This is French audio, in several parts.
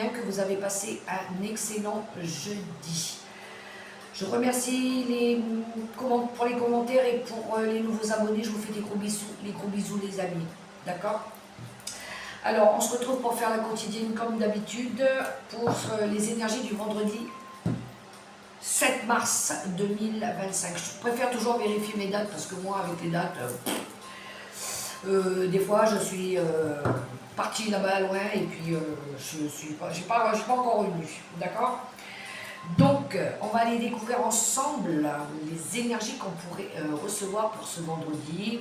bien, que vous avez passé un excellent jeudi. Je remercie pour les commentaires et pour les nouveaux abonnés. Je vous fais des gros bisous les amis. D'accord? Alors, on se retrouve pour faire la quotidienne comme d'habitude pour les énergies du vendredi 7 mars 2025. Je préfère toujours vérifier mes dates parce que moi, avec les dates, des fois, je suis partie là-bas loin et puis je suis pas encore revenue. D'accord? Donc, on va aller découvrir ensemble les énergies qu'on pourrait recevoir pour ce vendredi.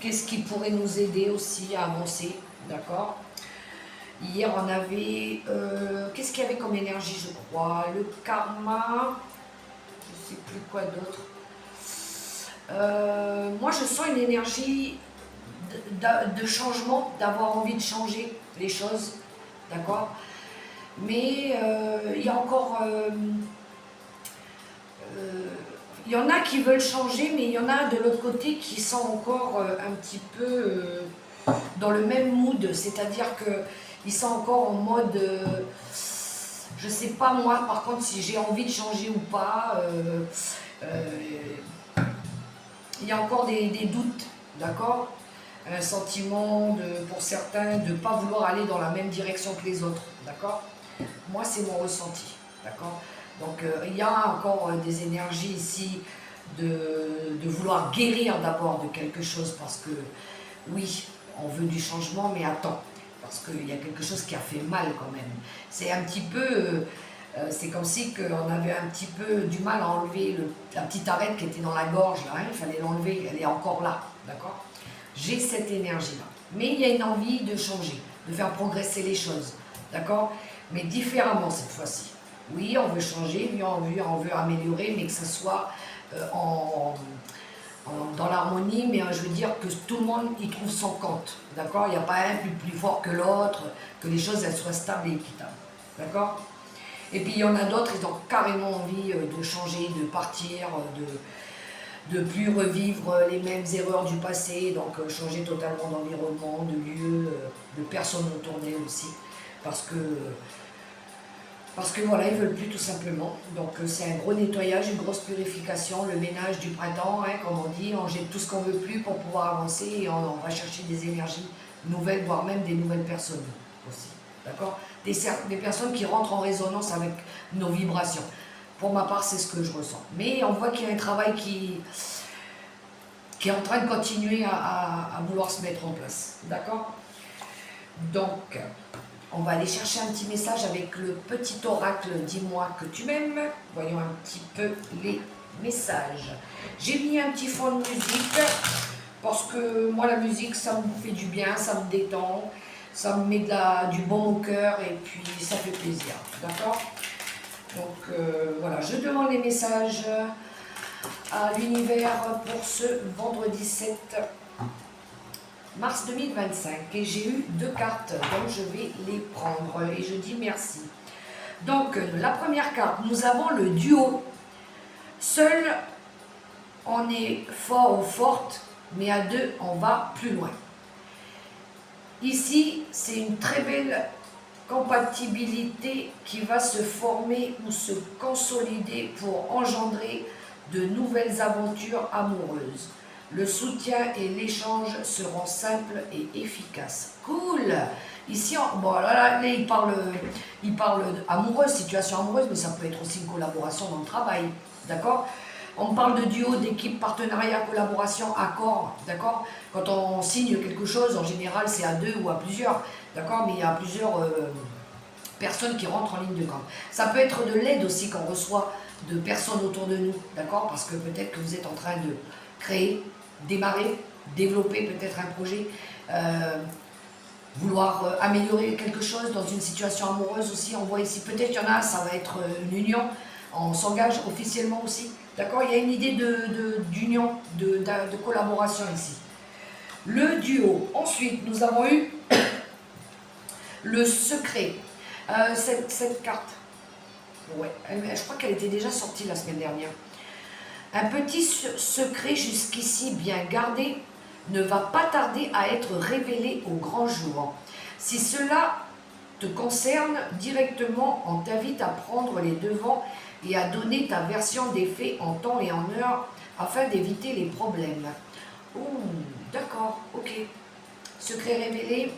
Qu'est-ce qui pourrait nous aider aussi à avancer, d'accord? Hier, on avait... qu'est-ce qu'il y avait comme énergie, je crois? Le karma, je ne sais plus quoi d'autre. Moi, je sens une énergie de changement, d'avoir envie de changer les choses, d'accord? Mais il y a encore... il y en a qui veulent changer, mais il y en a de l'autre côté qui sont encore un petit peu dans le même mood, c'est-à-dire qu'ils sont encore en mode, je sais pas moi, par contre, si j'ai envie de changer ou pas, il y a encore des doutes, d'accord? Un sentiment, pour certains, de ne pas vouloir aller dans la même direction que les autres, d'accord? Moi, c'est mon ressenti, d'accord? Donc, il y a encore des énergies ici de vouloir guérir d'abord de quelque chose parce que, oui, on veut du changement, mais attends, parce qu'il y a quelque chose qui a fait mal quand même. C'est un petit peu, c'est comme si on avait un petit peu du mal à enlever la petite arête qui était dans la gorge, là, hein, il fallait l'enlever, elle est encore là, d'accord? J'ai cette énergie-là. Mais il y a une envie de changer, de faire progresser les choses, d'accord? Mais différemment cette fois-ci. Oui, on veut changer, oui, on veut améliorer, mais que ça soit dans l'harmonie, mais je veux dire que tout le monde y trouve son compte, d'accord? Il n'y a pas un plus fort que l'autre, que les choses elles soient stables et équitables, d'accord? Et puis il y en a d'autres, ils ont carrément envie de changer, de partir, de plus revivre les mêmes erreurs du passé, donc changer totalement d'environnement, de lieu, de personnes autour d'elles aussi, parce que voilà, ils veulent plus tout simplement. Donc c'est un gros nettoyage, une grosse purification, le ménage du printemps, hein, comme on dit, on jette tout ce qu'on veut plus pour pouvoir avancer et on va chercher des énergies nouvelles, voire même des nouvelles personnes aussi. D'accord? Des personnes qui rentrent en résonance avec nos vibrations. Pour ma part, c'est ce que je ressens. Mais on voit qu'il y a un travail qui est en train de continuer à vouloir se mettre en place. D'accord? Donc, on va aller chercher un petit message avec le petit oracle « Dis-moi que tu m'aimes ». Voyons un petit peu les messages. J'ai mis un petit fond de musique parce que moi, la musique, ça me fait du bien, ça me détend, ça me met du bon au cœur et puis ça fait plaisir. D'accord? Donc, voilà, je demande les messages à l'univers pour ce vendredi 7 mars 2025 et j'ai eu 2 cartes, donc je vais les prendre et je dis merci. Donc la première carte, nous avons le duo. Seul on est fort ou forte, mais à deux on va plus loin. Ici c'est une très belle compatibilité qui va se former ou se consolider pour engendrer de nouvelles aventures amoureuses. Le soutien et l'échange seront simples et efficaces. Cool! Ici, bon, là, il parle amoureuse, situation amoureuse, mais ça peut être aussi une collaboration dans le travail. D'accord? On parle de duo, d'équipe, partenariat, collaboration, accord. D'accord? Quand on signe quelque chose, en général, c'est à deux ou à plusieurs. D'accord? Mais il y a plusieurs personnes qui rentrent en ligne de compte. Ça peut être de l'aide aussi qu'on reçoit de personnes autour de nous. D'accord? Parce que peut-être que vous êtes en train de créer, démarrer, développer peut-être un projet, vouloir améliorer quelque chose dans une situation amoureuse aussi. On voit ici, peut-être qu'il y en a, ça va être une union, on s'engage officiellement aussi. D'accord? Il y a une idée d'union, de collaboration ici. Le duo. Ensuite, nous avons eu le secret. Cette carte, ouais, je crois qu'elle était déjà sortie la semaine dernière. Un petit secret jusqu'ici bien gardé ne va pas tarder à être révélé au grand jour. Si cela te concerne directement, on t'invite à prendre les devants et à donner ta version des faits en temps et en heure afin d'éviter les problèmes. Oh, d'accord, ok. Secret révélé.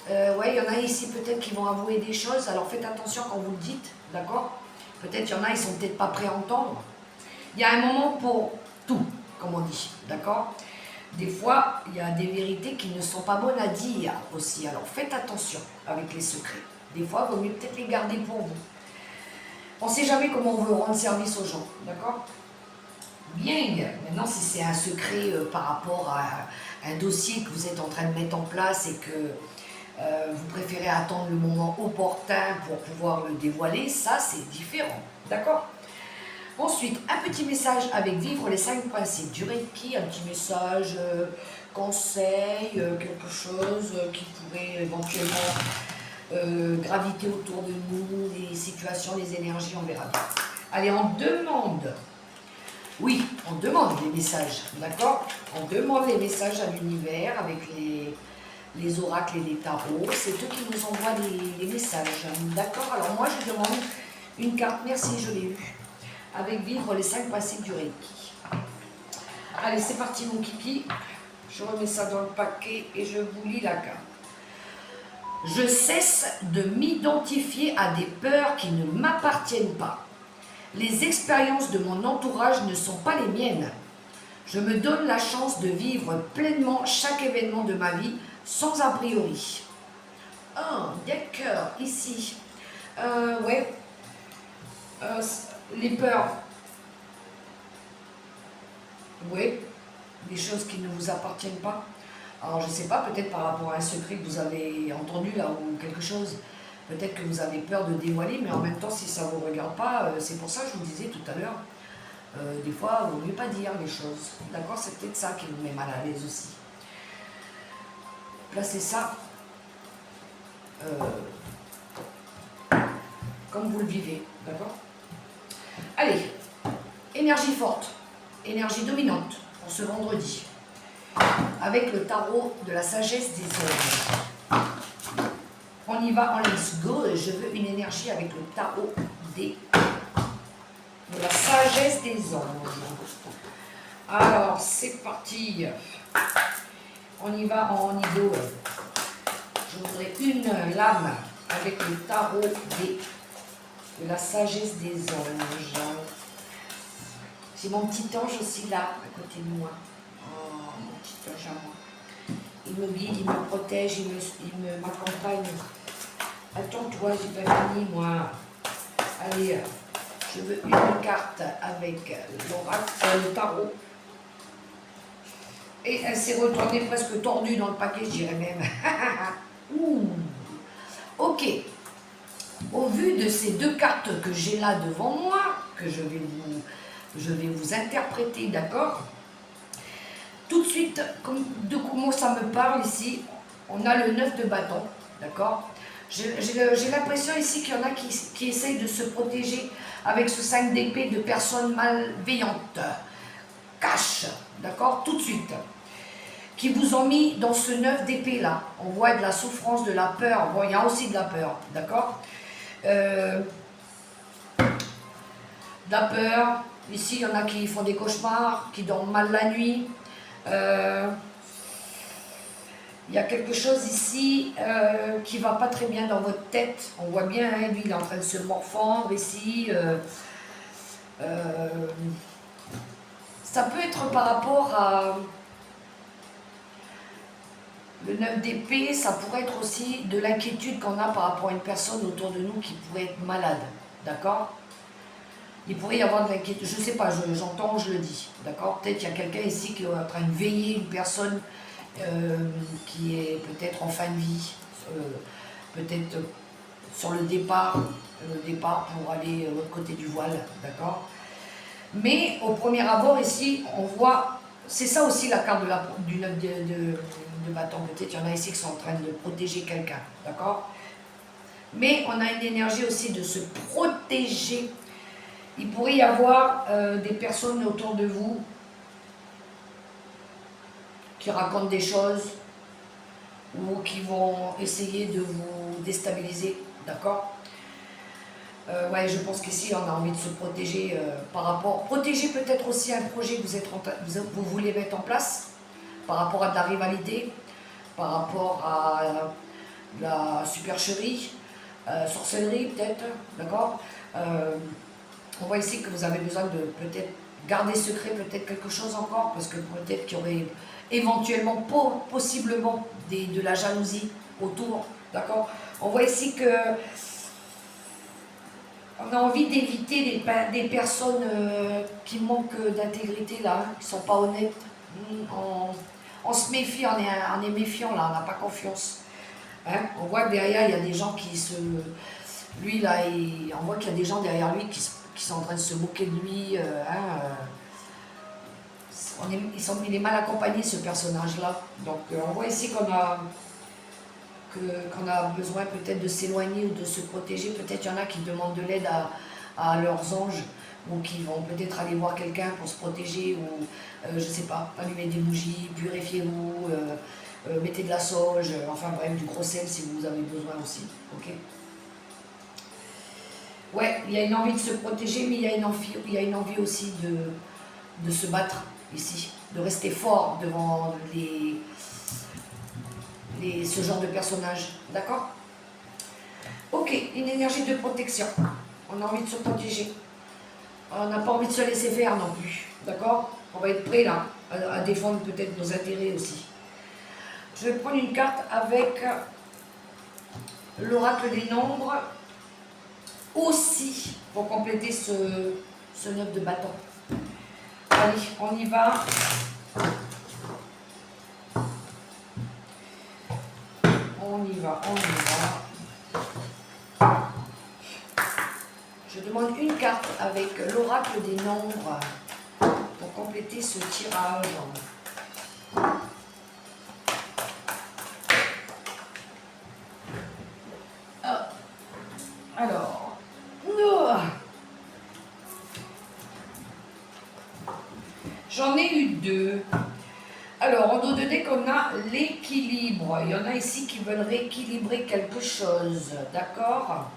Ouais, il y en a ici peut-être qui vont avouer des choses, alors faites attention quand vous le dites, d'accord? Peut-être il y en a, ils sont peut-être pas prêts à entendre. Il y a un moment pour tout, comme on dit, d'accord? Des fois, il y a des vérités qui ne sont pas bonnes à dire aussi, alors faites attention avec les secrets. Des fois, il vaut mieux peut-être les garder pour vous. On ne sait jamais comment on veut rendre service aux gens, d'accord? Bien, maintenant si c'est un secret par rapport à un dossier que vous êtes en train de mettre en place et que vous préférez attendre le moment opportun pour pouvoir le dévoiler, ça c'est différent, d'accord? Ensuite, un petit message avec vivre les 5 principes du Reiki, un petit message, conseil, quelque chose qui pourrait éventuellement graviter autour de nous, les situations, les énergies, on verra bien. Allez, on demande, oui, on demande les messages, d'accord? On demande les messages à l'univers avec les oracles et les tarots, c'est eux qui nous envoient les messages, d'accord? Alors moi je demande une carte, merci, je l'ai eu, avec vivre les 5 principes du Reiki. Allez, c'est parti mon kiki, je remets ça dans le paquet et je vous lis la carte. Je cesse de m'identifier à des peurs qui ne m'appartiennent pas. Les expériences de mon entourage ne sont pas les miennes. Je me donne la chance de vivre pleinement chaque événement de ma vie sans a priori. Ah, d'accord, ici. Ouais. Les peurs. Oui. Des choses qui ne vous appartiennent pas. Alors, je ne sais pas, peut-être par rapport à un secret que vous avez entendu là ou quelque chose. Peut-être que vous avez peur de dévoiler, mais en même temps, si ça ne vous regarde pas, c'est pour ça que je vous disais tout à l'heure, des fois, il ne vaut mieux pas dire les choses. D'accord? C'est peut-être ça qui vous met mal à l'aise aussi. Placez ça comme vous le vivez. D'accord? Allez, énergie forte, énergie dominante pour ce vendredi. Avec le tarot de la sagesse des anges. On y va en let's go. Je veux une énergie avec le tarot de la sagesse des anges. Alors, c'est parti. On y va en niveau. Je voudrais une lame avec le tarot de la sagesse des anges. J'ai mon petit ange aussi là, à côté de moi. Oh, mon petit ange à moi. Il me guide, il me protège, il m'accompagne. Attends-toi, j'ai pas fini moi. Allez, je veux une carte avec l'oracle, le tarot. Et elle s'est retournée presque tordue dans le paquet, je dirais même. Ouh. Ok. Au vu de ces deux cartes que j'ai là devant moi, que je vais vous interpréter, d'accord? Tout de suite, de comment ça me parle ici, on a le 9 de bâton, d'accord? J'ai l'impression ici qu'il y en a qui essayent de se protéger avec ce 5 d'épée de personnes malveillantes. Cache, d'accord? Tout de suite. Qui vous ont mis dans ce 9 d'épée là. On voit de la souffrance, de la peur. Bon, il y a aussi de la peur, d'accord? De la peur. Ici, il y en a qui font des cauchemars, qui dorment mal la nuit. Il y a quelque chose ici qui ne va pas très bien dans votre tête. On voit bien, hein, lui, il est en train de se morfondre ici. Ça peut être par rapport à... Le 9 d'épée, ça pourrait être aussi de l'inquiétude qu'on a par rapport à une personne autour de nous qui pourrait être malade. D'accord? Il pourrait y avoir de l'inquiétude. Je ne sais pas, j'entends, je le dis. D'accord? Peut-être qu'il y a quelqu'un ici qui est en train de veiller une personne qui est peut-être en fin de vie, peut-être sur le départ pour aller de l'autre côté du voile. D'accord? Mais au premier abord ici, on voit, c'est ça aussi la carte du 9 de bâton. Peut-être il y en a ici qui sont en train de protéger quelqu'un. D'accord? Mais on a une énergie aussi de se protéger. Il pourrait y avoir des personnes autour de vous qui racontent des choses ou qui vont essayer de vous déstabiliser, d'accord? Ouais, je pense qu'ici, on a envie de se protéger par rapport... Protéger peut-être aussi un projet que vous voulez mettre en place, par rapport à de la rivalité, par rapport à de la supercherie, sorcellerie peut-être, d'accord? On voit ici que vous avez besoin de peut-être garder secret peut-être quelque chose encore, parce que peut-être qu'il y aurait éventuellement, possiblement, de la jalousie autour, d'accord? On voit ici que on a envie d'éviter des personnes qui manquent d'intégrité, là, qui ne sont pas honnêtes. On se méfie, on est méfiant, là, on n'a pas confiance. Hein? On voit que derrière, il y a des gens qui se... Lui, là, on voit qu'il y a des gens derrière lui qui sont en train de se moquer de lui. Il est mal accompagné, ce personnage-là. Donc, on voit ici qu'on a besoin peut-être de s'éloigner ou de se protéger. Peut-être il y en a qui demandent de l'aide à leurs anges, ou qui vont peut-être aller voir quelqu'un pour se protéger, ou je sais pas, allumer des bougies, purifiez-vous, mettez de la sauge, enfin bref, du gros sel si vous avez besoin aussi. Ok. Ouais, il y a une envie de se protéger, mais il y a une envie aussi de se battre ici, de rester fort devant ce genre de personnage, d'accord? Ok, une énergie de protection. On a envie de se protéger. On n'a pas envie de se laisser faire non plus, d'accord? On va être prêt là, à défendre peut-être nos intérêts aussi. Je vais prendre une carte avec l'oracle des nombres, aussi, pour compléter ce 9 de bâton. Allez, on y va. On y va. Je demande une carte avec l'oracle des nombres pour compléter ce tirage. Alors, j'en ai eu deux. Alors, en dos de deck, on a l'équilibre. Il y en a ici qui veulent rééquilibrer quelque chose, d'accord?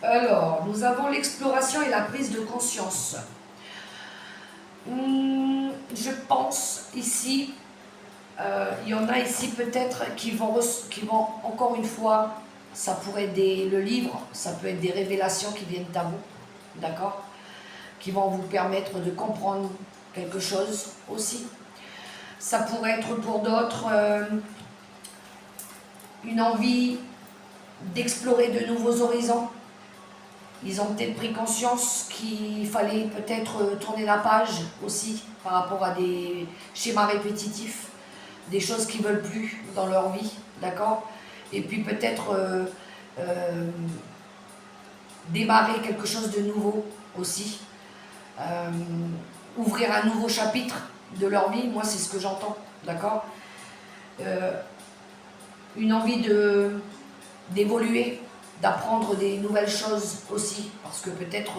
Alors, nous avons l'exploration et la prise de conscience. Je pense ici, il y en a ici peut-être qui vont, encore une fois, ça pourrait être le livre, ça peut être des révélations qui viennent à vous, d'accord? Qui vont vous permettre de comprendre quelque chose aussi. Ça pourrait être pour d'autres une envie d'explorer de nouveaux horizons. Ils ont peut-être pris conscience qu'il fallait peut-être tourner la page aussi par rapport à des schémas répétitifs, des choses qu'ils ne veulent plus dans leur vie, d'accord? Et puis peut-être démarrer quelque chose de nouveau aussi. Ouvrir un nouveau chapitre de leur vie, moi c'est ce que j'entends, d'accord? Une envie d'évoluer, d'apprendre des nouvelles choses aussi, parce que peut-être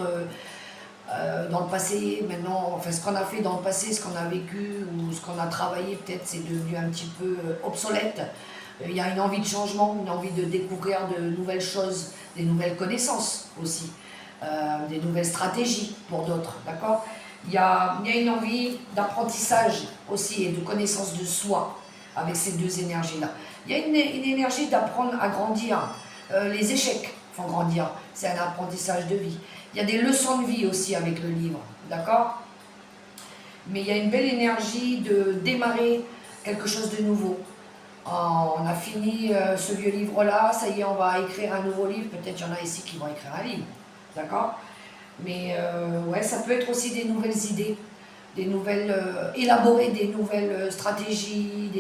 dans le passé, maintenant, enfin ce qu'on a fait dans le passé, ce qu'on a vécu ou ce qu'on a travaillé, peut-être c'est devenu un petit peu obsolète. Il y a une envie de changement, une envie de découvrir de nouvelles choses, des nouvelles connaissances aussi, des nouvelles stratégies pour d'autres, d'accord? Il y a une envie d'apprentissage aussi et de connaissance de soi avec ces deux énergies-là. Il y a une énergie d'apprendre à grandir. Les échecs font grandir, c'est un apprentissage de vie. Il y a des leçons de vie aussi avec le livre, d'accord? Mais il y a une belle énergie de démarrer quelque chose de nouveau. On a fini ce vieux livre-là, ça y est, on va écrire un nouveau livre. Peut-être qu'il y en a ici qui vont écrire un livre, d'accord? Mais ouais, ça peut être aussi des nouvelles idées, élaborer des nouvelles stratégies,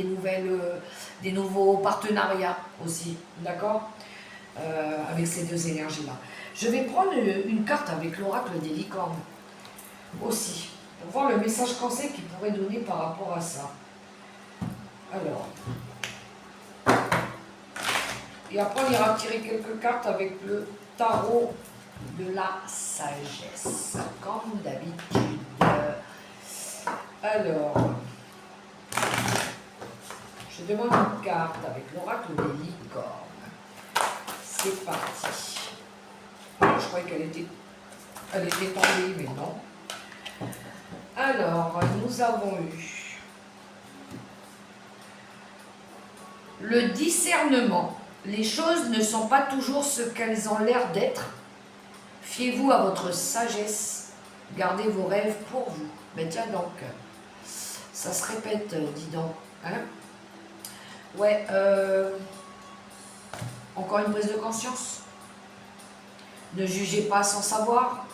des nouveaux partenariats aussi, d'accord? Avec ces deux énergies-là. Je vais prendre une carte avec l'oracle des licornes aussi, pour voir le message conseil qu'il pourrait donner par rapport à ça. Alors. Et après, on ira tirer quelques cartes avec le tarot de la sagesse, comme d'habitude. Alors, Je demande une carte avec l'oracle des licornes. C'est parti. Je croyais elle était tombée, mais non. Alors, nous avons eu le discernement. Les choses ne sont pas toujours ce qu'elles ont l'air d'être. Fiez-vous à votre sagesse. Gardez vos rêves pour vous. Mais tiens donc, ça se répète, dis donc. Hein? Ouais, encore une prise de conscience. Ne jugez pas sans savoir.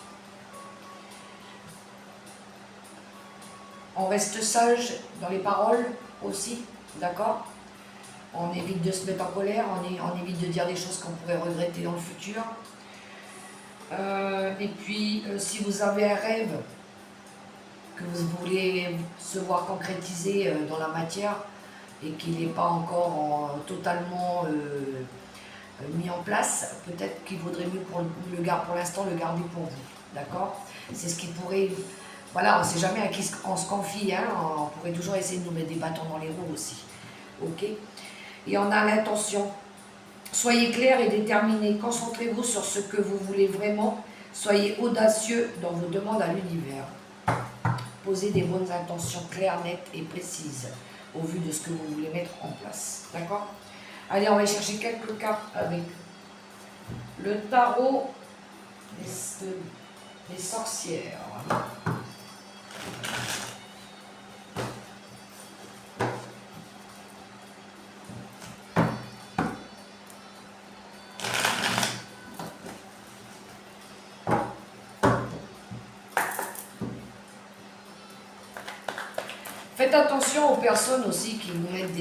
On reste sage dans les paroles aussi, d'accord? On évite de se mettre en colère, on évite de dire des choses qu'on pourrait regretter dans le futur. Et puis, si vous avez un rêve que vous voulez se voir concrétiser dans la matière et qu'il n'est pas encore totalement mis en place, peut-être qu'il vaudrait mieux pour l'instant le garder pour vous, d'accord? C'est ce qui pourrait... Voilà, on ne sait jamais à qui on se confie, hein, on pourrait toujours essayer de nous mettre des bâtons dans les roues aussi, ok? Et on a l'intention. Soyez clair et déterminé, concentrez-vous sur ce que vous voulez vraiment, soyez audacieux dans vos demandes à l'univers. Posez des bonnes intentions claires, nettes et précises, au vu de ce que vous voulez mettre en place, d'accord? Allez, on va chercher quelques cartes avec le tarot des sorcières. Faites attention aux personnes aussi qui vous mettent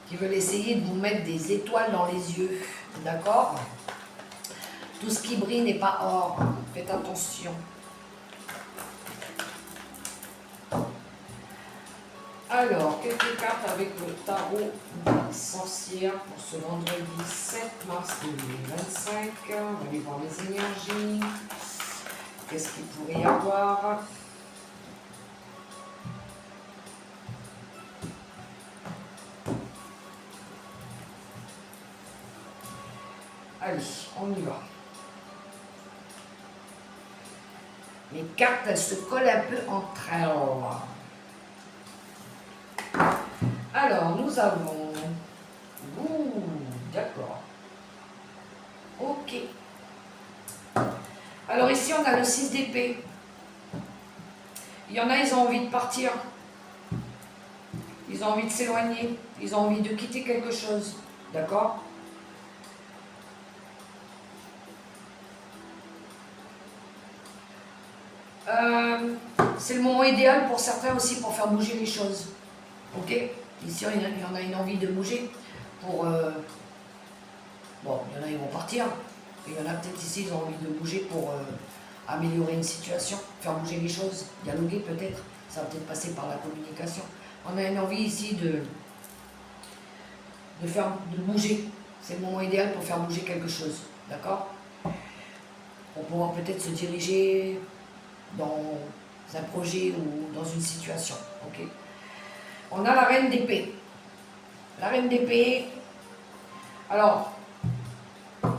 qui veulent essayer de vous mettre des étoiles dans les yeux, d'accord? Tout ce qui brille n'est pas or, faites attention. Alors, quelques cartes avec le tarot des sorcières pour ce vendredi 7 mars 2025. On va aller voir les énergies. Qu'est-ce qu'il pourrait y avoir? Allez, on y va. Les cartes, elles se collent un peu entre elles. Alors, nous avons... Ouh, d'accord. Ok. Alors ici, on a le 6 d'épée. Il y en a, ils ont envie de partir. Ils ont envie de s'éloigner. Ils ont envie de quitter quelque chose. D'accord ? C'est le moment idéal pour certains aussi pour faire bouger les choses. Ok? Ici, il y en a une envie de bouger pour... Bon, il y en a, ils vont partir. Et il y en a peut-être ici, ils ont envie de bouger pour améliorer une situation, faire bouger les choses, dialoguer peut-être. Ça va peut-être passer par la communication. On a une envie ici de bouger. C'est le moment idéal pour faire bouger quelque chose. D'accord? Pour pouvoir peut-être se diriger dans un projet ou dans une situation. Ok? On a la reine d'épée. La reine d'épée, alors,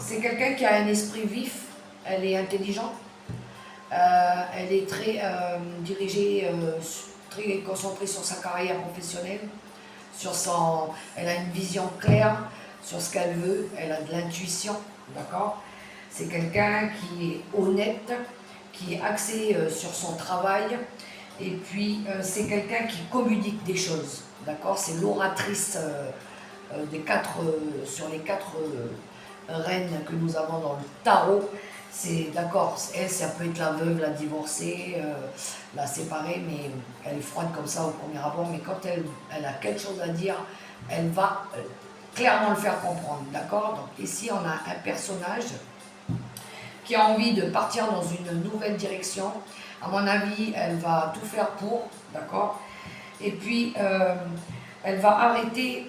c'est quelqu'un qui a un esprit vif, elle est intelligente, elle est très dirigée, très concentrée sur sa carrière professionnelle, elle a une vision claire sur ce qu'elle veut, elle a de l'intuition, d'accord? C'est quelqu'un qui est honnête, qui est axé sur son travail, et puis c'est quelqu'un qui communique des choses, d'accord? C'est l'oratrice sur les quatre reines que nous avons dans le tarot. C'est d'accord, elle, ça peut être la veuve, la divorcée, la séparée, mais elle est froide comme ça au premier abord, mais quand elle a quelque chose à dire, elle va clairement le faire comprendre, d'accord? Donc ici, on a un personnage qui a envie de partir dans une nouvelle direction. À mon avis, elle va tout faire pour, d'accord? Et puis, elle va arrêter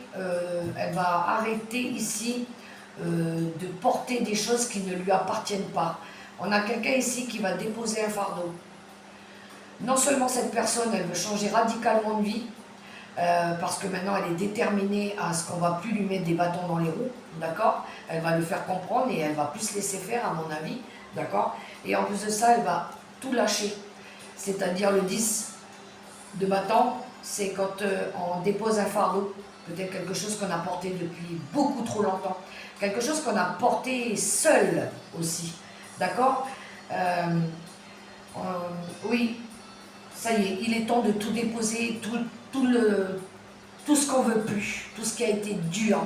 ici de porter des choses qui ne lui appartiennent pas. On a quelqu'un ici qui va déposer un fardeau. Non seulement cette personne, elle veut changer radicalement de vie, parce que maintenant elle est déterminée à ce qu'on va plus lui mettre des bâtons dans les roues, d'accord? Elle va le faire comprendre et elle va plus se laisser faire à mon avis, d'accord? Et en plus de ça, elle va tout lâcher, c'est-à-dire le 10 de bâton, c'est quand on dépose un fardeau, peut-être quelque chose qu'on a porté depuis beaucoup trop longtemps, quelque chose qu'on a porté seul aussi, d'accord? Oui, ça y est, il est temps de tout déposer, tout ce qu'on veut plus, tout ce qui a été dur,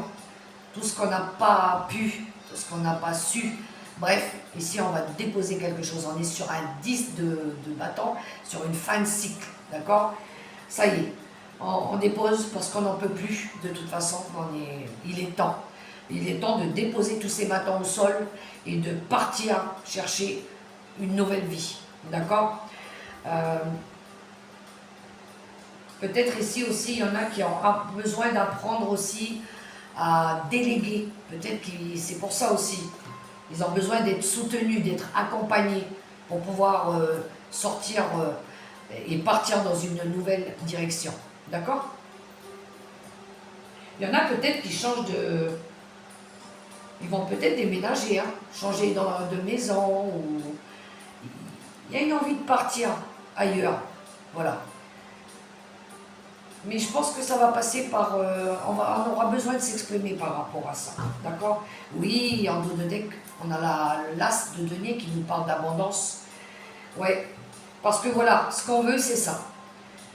tout ce qu'on n'a pas pu, tout ce qu'on n'a pas su. Bref, ici on va déposer quelque chose, on est sur un 10 de bâton, sur une fin de cycle, d'accord? Ça y est, on dépose parce qu'on n'en peut plus, de toute façon, il est temps. Il est temps de déposer tous ces bâtons au sol et de partir chercher une nouvelle vie, d'accord? Peut-être ici aussi, il y en a qui ont besoin d'apprendre aussi à déléguer. Peut-être que c'est pour ça aussi. Ils ont besoin d'être soutenus, d'être accompagnés pour pouvoir sortir et partir dans une nouvelle direction. D'accord? Il y en a peut-être qui changent de... Ils vont peut-être déménager, hein, changer de maison. Ou... Il y a une envie de partir ailleurs. Voilà. Mais je pense que ça va passer par... on aura besoin de s'exprimer par rapport à ça. D'accord? Oui, en dos de deck, on a l'as de denier qui nous parle d'abondance. Ouais. Parce que voilà, ce qu'on veut, c'est ça.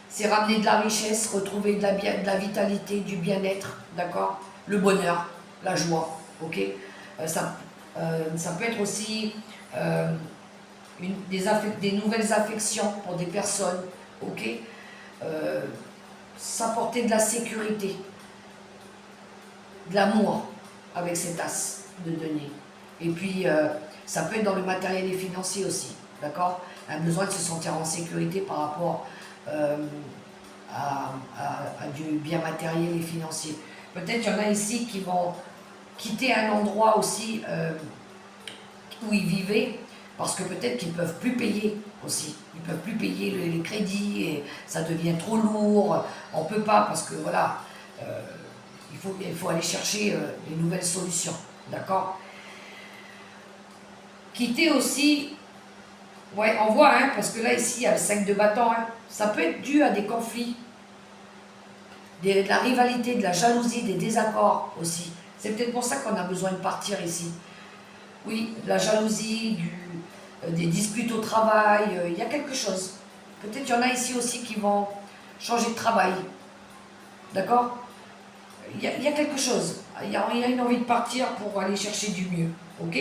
C'est ramener de la richesse, retrouver de la vitalité, du bien-être, d'accord? Le bonheur, la joie, ok? Ça peut être aussi des nouvelles affections pour des personnes, ok? S'apporter de la sécurité, de l'amour avec cet as de denier. Et puis, ça peut être dans le matériel et financier aussi, d'accord? Un besoin de se sentir en sécurité par rapport à du bien matériel et financier. Peut-être qu'il y en a ici qui vont quitter un endroit aussi où ils vivaient, parce que peut-être qu'ils ne peuvent plus payer aussi. Ils ne peuvent plus payer les crédits et ça devient trop lourd. On ne peut pas parce que voilà, il faut aller chercher les nouvelles solutions. D'accord? Quitter aussi, ouais, on voit, hein, parce que là ici il y a le 5 de bâton, hein, ça peut être dû à des conflits, de la rivalité, de la jalousie, des désaccords aussi. C'est peut-être pour ça qu'on a besoin de partir ici. Oui, la jalousie, des disputes au travail, il y a quelque chose. Peut-être qu'il y en a ici aussi qui vont changer de travail. D'accord? Il y a quelque chose. Il y a une envie de partir pour aller chercher du mieux. Ok?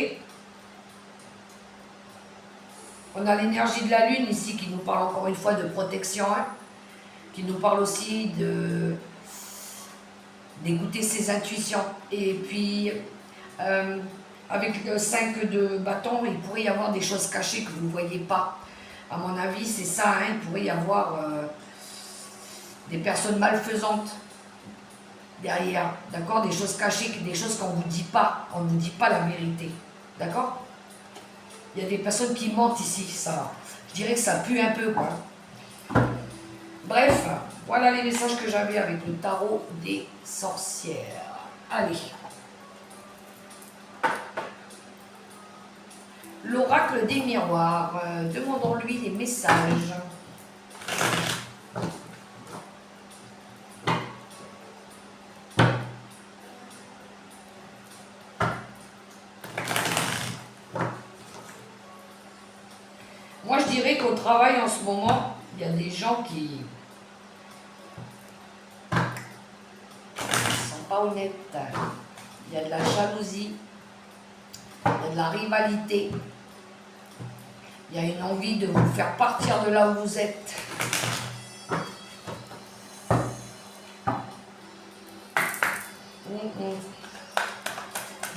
On a l'énergie de la lune ici qui nous parle encore une fois de protection, hein, qui nous parle aussi d'écouter ses intuitions. Et puis, avec le 5 de bâton, il pourrait y avoir des choses cachées que vous ne voyez pas. À mon avis, c'est ça, hein, il pourrait y avoir des personnes malfaisantes derrière, d'accord? Des choses cachées, des choses qu'on ne vous dit pas, on ne vous dit pas la vérité, d'accord? Il y a des personnes qui mentent ici, ça. Je dirais que ça pue un peu, quoi. Bref, voilà les messages que j'avais avec le tarot des sorcières. Allez. L'oracle des miroirs. Demandons-lui les messages. Moi, je dirais qu'au travail, en ce moment, il y a des gens qui ne sont pas honnêtes. Il y a de la jalousie, il y a de la rivalité. Il y a une envie de vous faire partir de là où vous êtes.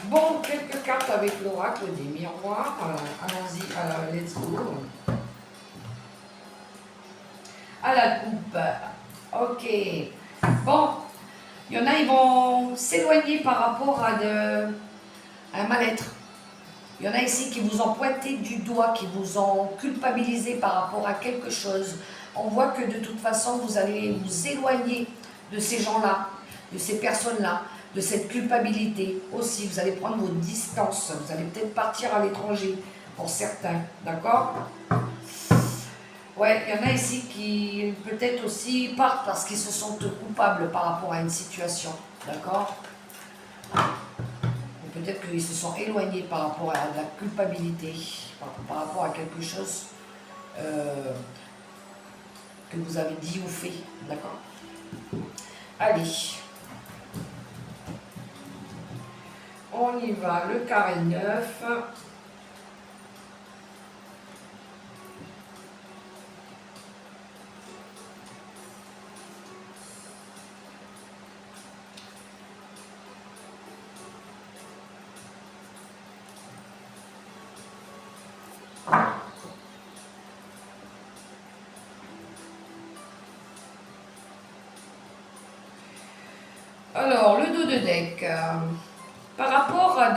Bon, quelques cartes avec l'oracle des miroirs. Allons-y, let's go. À la coupe. Ok. Bon, il y en a, ils vont s'éloigner par rapport à un mal-être. Il y en a ici qui vous ont pointé du doigt, qui vous ont culpabilisé par rapport à quelque chose. On voit que de toute façon, vous allez vous éloigner de ces gens-là, de ces personnes-là, de cette culpabilité aussi. Vous allez prendre vos distances, vous allez peut-être partir à l'étranger pour certains, d'accord? Ouais, il y en a ici qui peut-être aussi partent parce qu'ils se sentent coupables par rapport à une situation, d'accord? Peut-être qu'ils se sont éloignés par rapport à de la culpabilité, par rapport à quelque chose que vous avez dit ou fait, d'accord? Allez, on y va, le carré 9. Alors, le dos de deck, par rapport à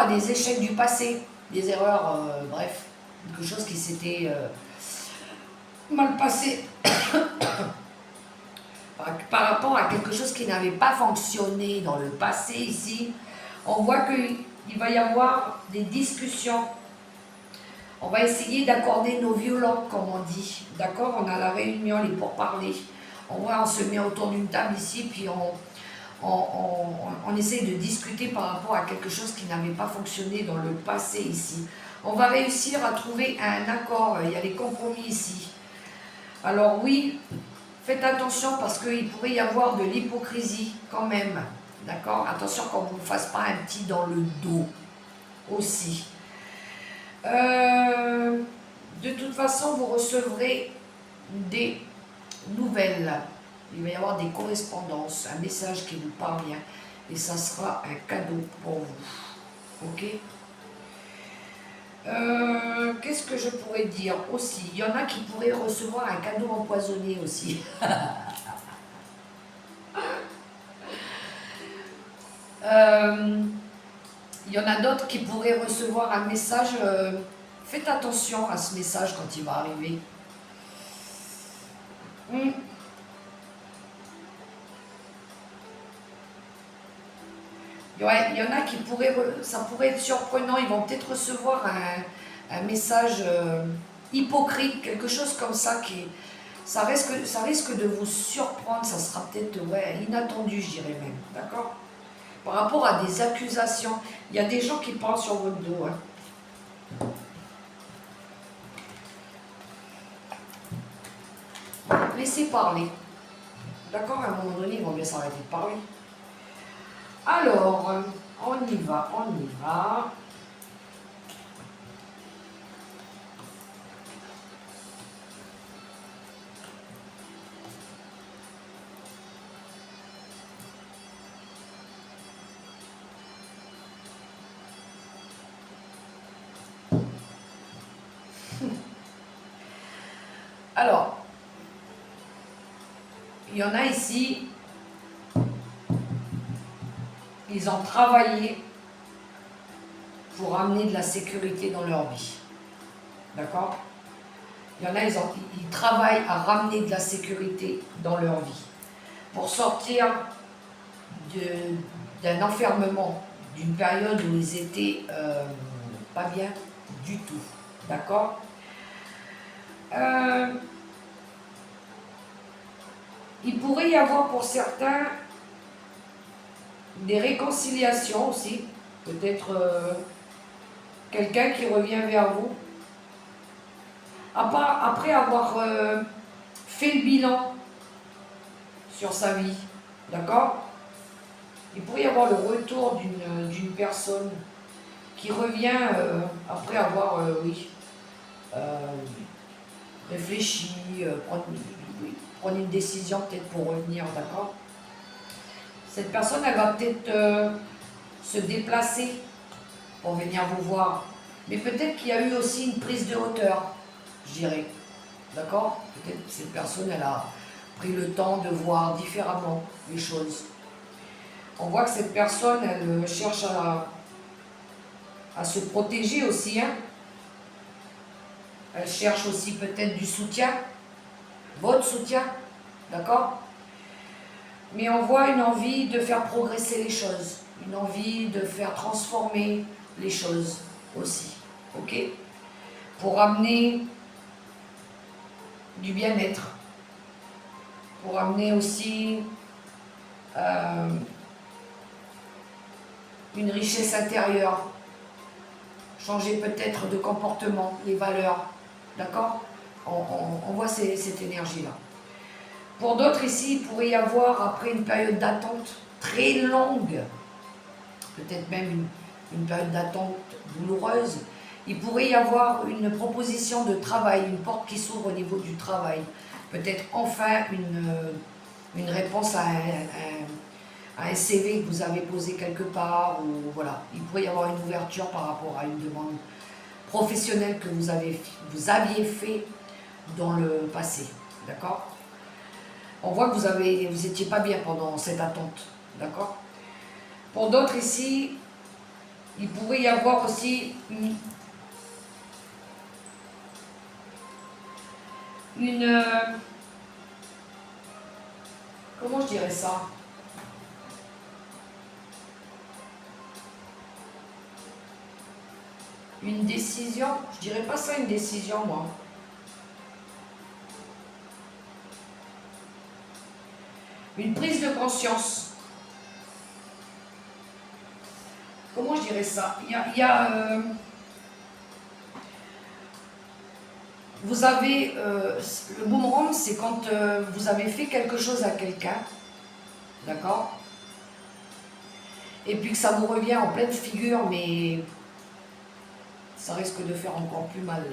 des échecs du passé, des erreurs, bref, quelque chose qui s'était mal passé, par rapport à quelque chose qui n'avait pas fonctionné dans le passé ici, on voit qu'il va y avoir des discussions. On va essayer d'accorder nos violons, comme on dit. D'accord? On a la réunion, les pourparlers. On se met autour d'une table ici, puis on essaye de discuter par rapport à quelque chose qui n'avait pas fonctionné dans le passé ici. On va réussir à trouver un accord. Il y a des compromis ici. Alors oui, faites attention parce qu'il pourrait y avoir de l'hypocrisie quand même. D'accord? Attention qu'on ne vous fasse pas un petit dans le dos aussi. De toute façon, vous recevrez des nouvelles. Il va y avoir des correspondances, un message qui vous parvient. Et ça sera un cadeau pour vous. Ok? Qu'est-ce que je pourrais dire aussi? Il y en a qui pourraient recevoir un cadeau empoisonné aussi. Il y en a d'autres qui pourraient recevoir un message. Faites attention à ce message quand il va arriver. Ouais, il y en a qui pourraient, ça pourrait être surprenant, ils vont peut-être recevoir un message hypocrite, quelque chose comme ça ça risque de vous surprendre, ça sera peut-être inattendu, je dirais même, d'accord? Par rapport à des accusations, il y a des gens qui parlent sur votre dos. Laissez parler, d'accord? À un moment donné, ils vont bien s'arrêter de parler. Alors, on y va, on y va. Alors, il y en a ici, ils ont travaillé pour amener de la sécurité dans leur vie. D'accord? Il y en a, ils travaillent à ramener de la sécurité dans leur vie. Pour sortir d'un enfermement, d'une période où ils étaient pas bien du tout. D'accord? Il pourrait y avoir pour certains des réconciliations aussi. Peut-être quelqu'un qui revient vers vous. Après avoir fait le bilan sur sa vie. D'accord? Il pourrait y avoir le retour d'une personne qui revient après avoir, réfléchi, prendre une décision peut-être pour revenir, d'accord? Cette personne, elle va peut-être se déplacer pour venir vous voir. Mais peut-être qu'il y a eu aussi une prise de hauteur, je dirais. D'accord? Peut-être que cette personne, elle a pris le temps de voir différemment les choses. On voit que cette personne, elle cherche à se protéger aussi. Hein. Elle cherche aussi peut-être du soutien, votre soutien, d'accord? Mais on voit une envie de faire progresser les choses, une envie de faire transformer les choses aussi, ok? Pour amener du bien-être, pour amener aussi une richesse intérieure, changer peut-être de comportement, les valeurs, d'accord? On voit cette énergie-là. Pour d'autres ici, il pourrait y avoir, après une période d'attente très longue, peut-être même une période d'attente douloureuse, il pourrait y avoir une proposition de travail, une porte qui s'ouvre au niveau du travail. Peut-être enfin une réponse à un CV que vous avez posé quelque part, ou voilà. Il pourrait y avoir une ouverture par rapport à une demande professionnelle que vous aviez fait dans le passé, d'accord? On voit que vous n'étiez pas bien pendant cette attente, d'accord? Pour d'autres ici, il pourrait y avoir aussi comment je dirais ça? Une décision, je dirais pas ça une décision moi. Une prise de conscience. Comment je dirais ça? Vous avez, le boomerang, c'est quand vous avez fait quelque chose à quelqu'un, d'accord? Et puis que ça vous revient en pleine figure, mais ça risque de faire encore plus mal,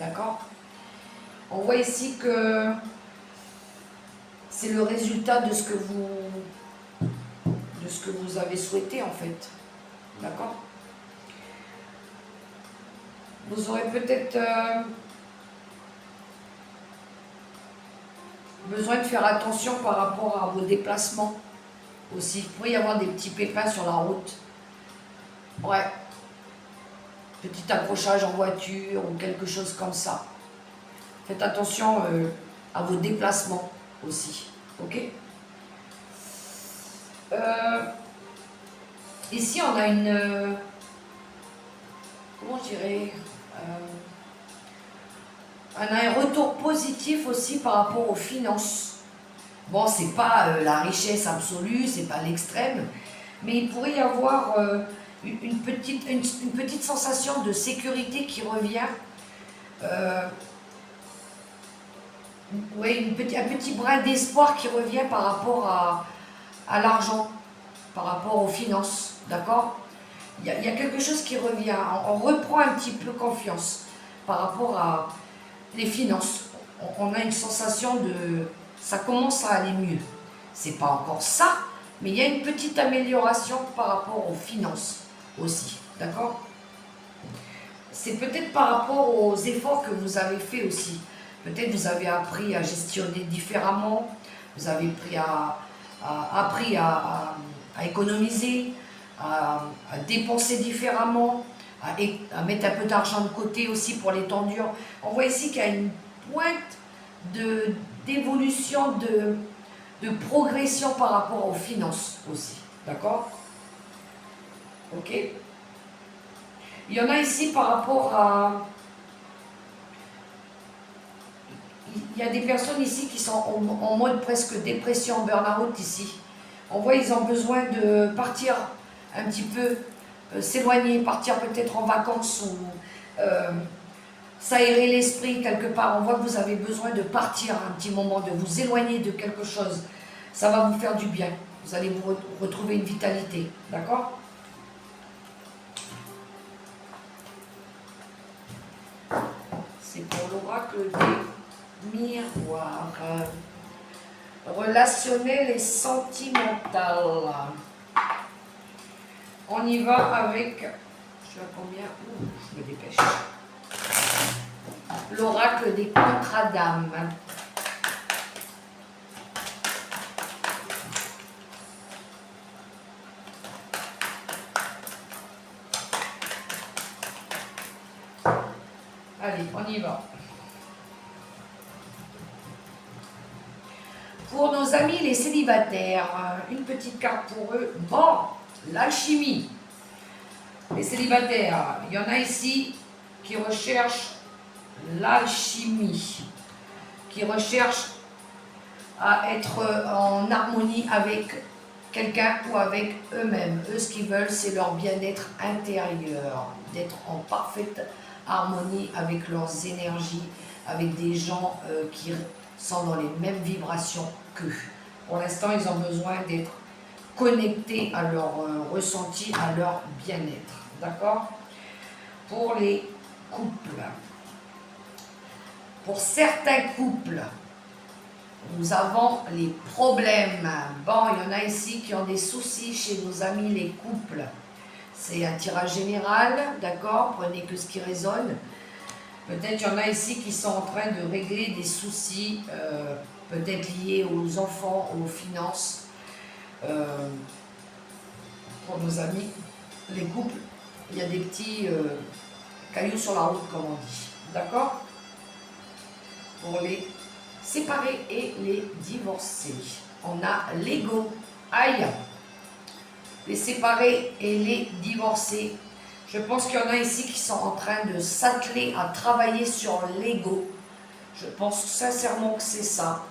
d'accord? On voit ici que c'est le résultat de ce que vous avez souhaité en fait, d'accord? Vous aurez peut-être besoin de faire attention par rapport à vos déplacements aussi. Il pourrait y avoir des petits pépins sur la route. Ouais. Petit accrochage en voiture ou quelque chose comme ça. Faites attention à vos déplacements aussi. Ok? Ici, on a une... comment je dirais on a un retour positif aussi par rapport aux finances. Bon, c'est pas la richesse absolue, c'est pas l'extrême, mais il pourrait y avoir une petite sensation de sécurité qui revient. Oui, un petit brin d'espoir qui revient par rapport à l'argent, par rapport aux finances, d'accord? Il y a quelque chose qui revient, on reprend un petit peu confiance par rapport à les finances. On a une sensation de... ça commence à aller mieux. C'est pas encore ça, mais il y a une petite amélioration par rapport aux finances aussi, d'accord? C'est peut-être par rapport aux efforts que vous avez faits aussi. Peut-être vous avez appris à gestionner différemment, vous avez appris à économiser, à dépenser différemment, à mettre un peu d'argent de côté aussi pour les temps durs. On voit ici qu'il y a une pointe d'évolution, de progression par rapport aux finances aussi. D'accord? Ok? Il y en a ici par rapport à... Il y a des personnes ici qui sont en mode presque dépression, burn-out ici. On voit qu'ils ont besoin de partir un petit peu, s'éloigner, partir peut-être en vacances ou s'aérer l'esprit quelque part. On voit que vous avez besoin de partir un petit moment, de vous éloigner de quelque chose. Ça va vous faire du bien. Vous allez vous retrouver une vitalité. D'accord? C'est pour l'oracle des miroirs. Relationnel et sentimental. On y va avec... Je suis à combien? Ouh, je me dépêche. L'oracle des contrats d'âme. Allez, on y va. Pour nos amis les célibataires, une petite carte pour eux. Bon, l'alchimie. Les célibataires, il y en a ici qui recherchent l'alchimie, qui recherchent à être en harmonie avec quelqu'un ou avec eux-mêmes. Eux, ce qu'ils veulent, c'est leur bien-être intérieur, d'être en parfaite harmonie avec leurs énergies, avec des gens qui sont dans les mêmes vibrations qu'eux. Pour l'instant, ils ont besoin d'être connectés à leur ressenti, à leur bien-être. D'accord? Pour les couples. Pour certains couples, nous avons les problèmes. Bon, il y en a ici qui ont des soucis chez nos amis les couples. C'est un tirage général, d'accord? Prenez que ce qui résonne. Peut-être qu'il y en a ici qui sont en train de régler des soucis, peut-être liés aux enfants, aux finances. Pour nos amis, les couples, il y a des petits cailloux sur la route, comme on dit. D'accord? Pour les séparés et les divorcés. On a l'ego. Aïe! Les séparés et les divorcés. Je pense qu'il y en a ici qui sont en train de s'atteler à travailler sur l'ego. Je pense sincèrement que c'est ça.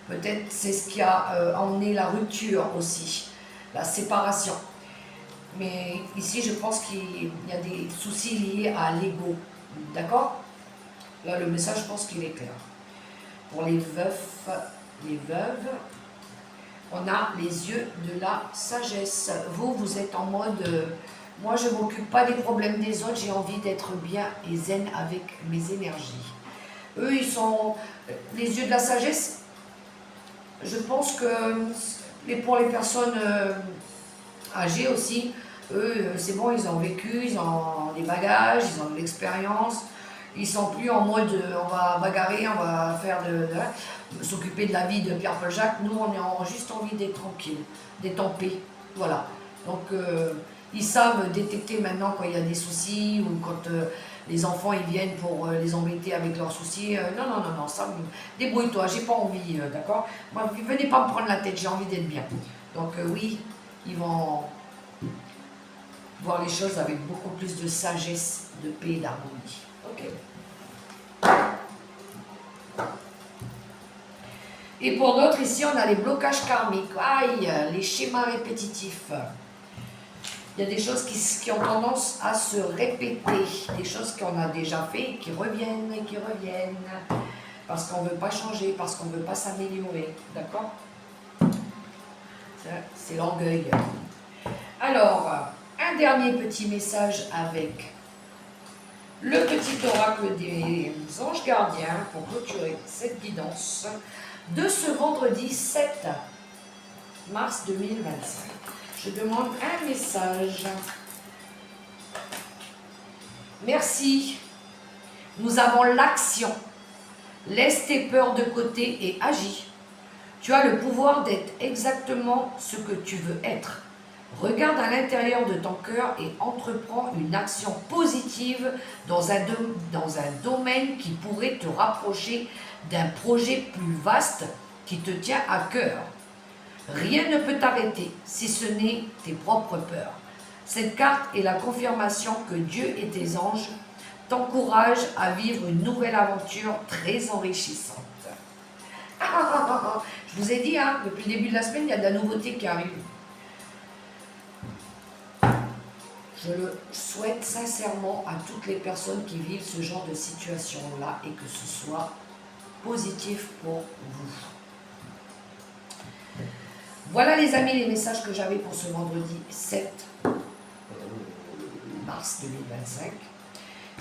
Peut-être c'est ce qui a emmené la rupture aussi, la séparation. Mais ici, je pense qu'il y a des soucis liés à l'ego. D'accord? Là, le message, je pense qu'il est clair. Pour les veufs, les veuves, on a les yeux de la sagesse. Vous, vous êtes en mode, moi je ne m'occupe pas des problèmes des autres, j'ai envie d'être bien et zen avec mes énergies. Eux, ils sont les yeux de la sagesse. Je pense que pour les personnes âgées aussi, eux, c'est bon, ils ont vécu, ils ont des bagages, ils ont de l'expérience. Ils sont plus en mode on va bagarrer, on va faire s'occuper de la vie de Pierre-Paul Jacques. Nous, on a juste envie d'être tranquille, d'être en paix. Voilà. Donc, ils savent détecter maintenant quand il y a des soucis ou quand les enfants ils viennent pour les embêter avec leurs soucis. Non, ça, débrouille-toi, j'ai pas envie, d'accord? Moi, venez pas me prendre la tête, j'ai envie d'être bien. Donc, oui, ils vont voir les choses avec beaucoup plus de sagesse, de paix et d'harmonie. Ok. Et pour d'autres, ici, on a les blocages karmiques. Aïe, les schémas répétitifs. Il y a des choses qui ont tendance à se répéter. Des choses qu'on a déjà fait, qui reviennent et qui reviennent. Parce qu'on ne veut pas changer, parce qu'on ne veut pas s'améliorer. D'accord? C'est l'orgueil. Alors, un dernier petit message avec le petit oracle des anges gardiens pour clôturer cette guidance de ce vendredi 7 mars 2025. Je demande un message. Merci. Nous avons l'action. Laisse tes peurs de côté et agis. Tu as le pouvoir d'être exactement ce que tu veux être. Regarde à l'intérieur de ton cœur et entreprends une action positive dans un domaine qui pourrait te rapprocher d'un projet plus vaste qui te tient à cœur. Rien ne peut t'arrêter si ce n'est tes propres peurs. Cette carte est la confirmation que Dieu et tes anges t'encouragent à vivre une nouvelle aventure très enrichissante. Je vous ai dit, hein, depuis le début de la semaine, il y a de la nouveauté qui arrive. Je le souhaite sincèrement à toutes les personnes qui vivent ce genre de situation-là et que ce soit positif pour vous. Voilà les amis, les messages que j'avais pour ce vendredi 7 mars 2025.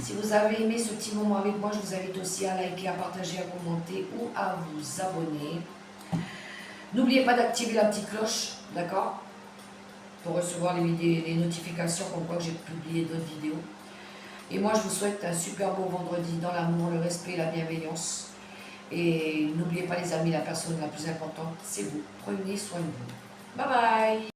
Si vous avez aimé ce petit moment avec moi, je vous invite aussi à liker, à partager, à commenter ou à vous abonner. N'oubliez pas d'activer la petite cloche, d'accord ? Pour recevoir les notifications comme quoi j'ai publié d'autres vidéos. Et moi, je vous souhaite un super beau vendredi dans l'amour, le respect et la bienveillance. Et n'oubliez pas les amis, la personne la plus importante, c'est vous. Prenez soin de vous. Bye bye.